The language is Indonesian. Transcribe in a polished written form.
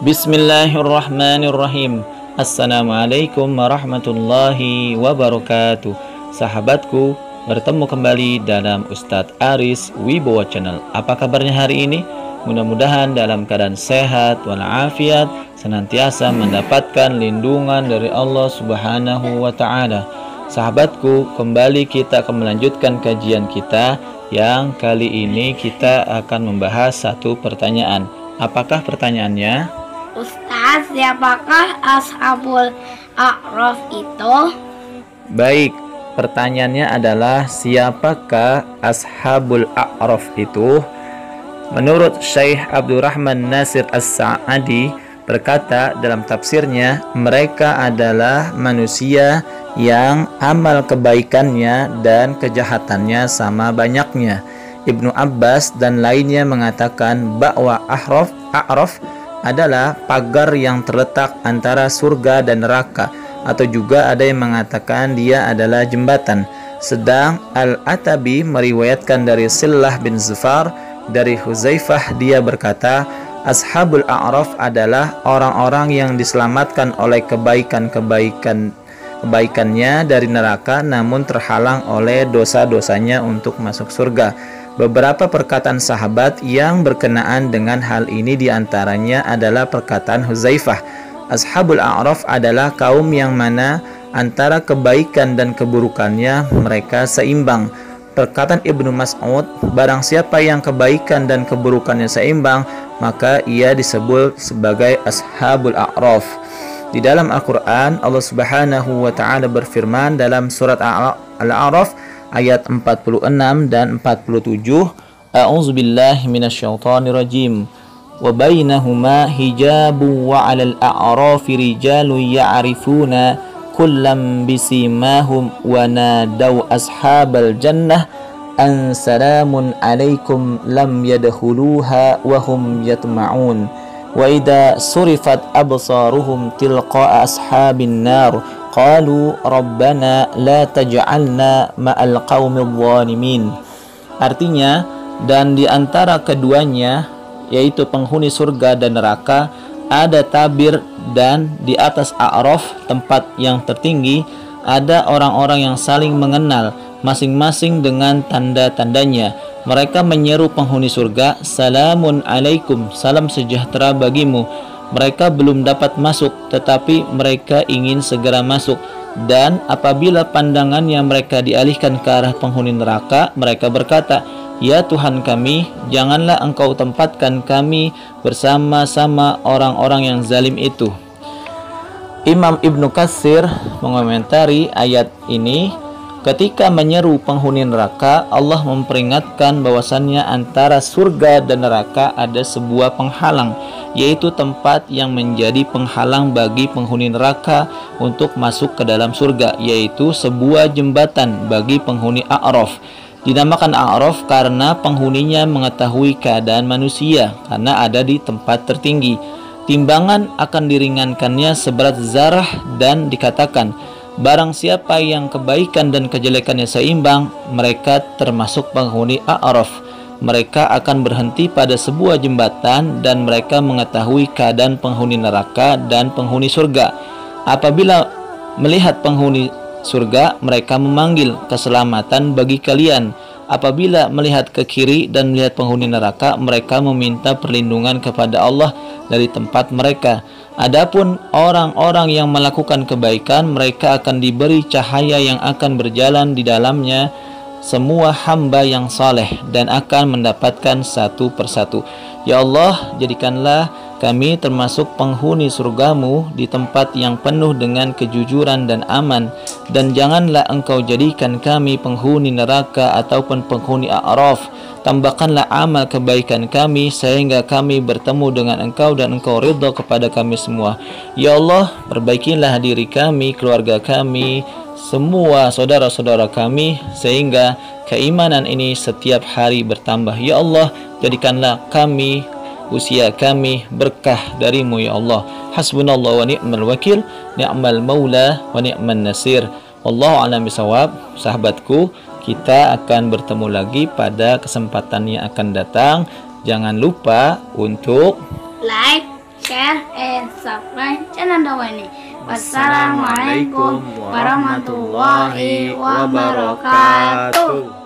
Bismillahirrahmanirrahim. Assalamualaikum warahmatullahi wabarakatuh. Sahabatku, bertemu kembali dalam Ustadz Aris Wibowo Channel. Apa kabarnya hari ini? Mudah-mudahan dalam keadaan sehat walafiat, senantiasa mendapatkan lindungan dari Allah Subhanahu wa Ta'ala. Sahabatku, kembali kita akan melanjutkan kajian kita, yang kali ini kita akan membahas satu pertanyaan. Apakah pertanyaannya? Ustaz, siapakah Ashabul A'raf itu? Baik, pertanyaannya adalah siapakah Ashabul A'raf itu? Menurut Syekh Abdurrahman Nasir As-Sa'adi berkata dalam tafsirnya, mereka adalah manusia yang amal kebaikannya dan kejahatannya sama banyaknya. Ibnu Abbas dan lainnya mengatakan bahwa A'raf adalah pagar yang terletak antara surga dan neraka, atau juga ada yang mengatakan dia adalah jembatan. Sedang Al-Atabi meriwayatkan dari Sillah bin Zufar dari Huzaifah, dia berkata, Ashabul A'raf adalah orang-orang yang diselamatkan oleh kebaikannya dari neraka, namun terhalang oleh dosa-dosanya untuk masuk surga. Beberapa perkataan sahabat yang berkenaan dengan hal ini diantaranya adalah perkataan Huzaifah, Ashabul A'raf adalah kaum yang mana antara kebaikan dan keburukannya mereka seimbang. Perkataan Ibnu Mas'ud, barang siapa yang kebaikan dan keburukannya seimbang, maka ia disebut sebagai Ashabul A'raf. Di dalam Al-Quran, Allah Subhanahu wa Ta'ala berfirman dalam surat Al-A'raf ayat 46 dan 47, A'udzubillahi minasyaitonirrajim. Wa bainahuma hijabu wa 'alal a'rafi rijalu ya'rifuna kullam bisimahum wa nadaw ashabal jannah an salamun 'alaikum lam yadkhuluha wa hum yatma'un. Wa idza surifat absaruhum tilqa'a ashabin nar qalu rabbana la taj'alna ma'al qaumil zalimin. Artinya, dan di antara keduanya, yaitu penghuni surga dan neraka, ada tabir, dan di atas A'raf, tempat yang tertinggi, ada orang-orang yang saling mengenal, masing-masing dengan tanda-tandanya. Mereka menyeru penghuni surga, salamun alaikum, salam sejahtera bagimu. Mereka belum dapat masuk, tetapi mereka ingin segera masuk. Dan apabila pandangannya mereka dialihkan ke arah penghuni neraka, mereka berkata, ya Tuhan kami, janganlah engkau tempatkan kami bersama-sama orang-orang yang zalim itu. Imam Ibnu Katsir mengomentari ayat ini, ketika menyeru penghuni neraka, Allah memperingatkan bahwasannya antara surga dan neraka ada sebuah penghalang, yaitu tempat yang menjadi penghalang bagi penghuni neraka untuk masuk ke dalam surga, yaitu sebuah jembatan bagi penghuni A'raf. Dinamakan A'raf karena penghuninya mengetahui keadaan manusia, karena ada di tempat tertinggi. Timbangan akan diringankannya seberat zarah, dan dikatakan, barang siapa yang kebaikan dan kejelekannya seimbang, mereka termasuk penghuni A'raf. Mereka akan berhenti pada sebuah jembatan, dan mereka mengetahui keadaan penghuni neraka dan penghuni surga. Apabila melihat penghuni surga, mereka memanggil keselamatan bagi kalian. Apabila melihat ke kiri dan melihat penghuni neraka, mereka meminta perlindungan kepada Allah dari tempat mereka. Adapun orang-orang yang melakukan kebaikan, mereka akan diberi cahaya yang akan berjalan di dalamnya semua hamba yang saleh, dan akan mendapatkan satu persatu. Ya Allah, jadikanlah kami termasuk penghuni surgamu di tempat yang penuh dengan kejujuran dan aman, dan janganlah engkau jadikan kami penghuni neraka ataupun penghuni A'raf. Tambahkanlah amal kebaikan kami sehingga kami bertemu dengan engkau dan engkau ridha kepada kami semua. Ya Allah, perbaikilah diri kami, keluarga kami, semua saudara-saudara kami, sehingga keimanan ini setiap hari bertambah. Ya Allah, jadikanlah kami, usia kami berkah darimu ya Allah. Hasbunallah wa ni'mal wakil, ni'mal maula wa ni'man nasir. Wallahu a'lam bishawab. Sahabatku, kita akan bertemu lagi pada kesempatan yang akan datang. Jangan lupa untuk like, share, and subscribe channel Dawani. Wassalamualaikum warahmatullahi wabarakatuh.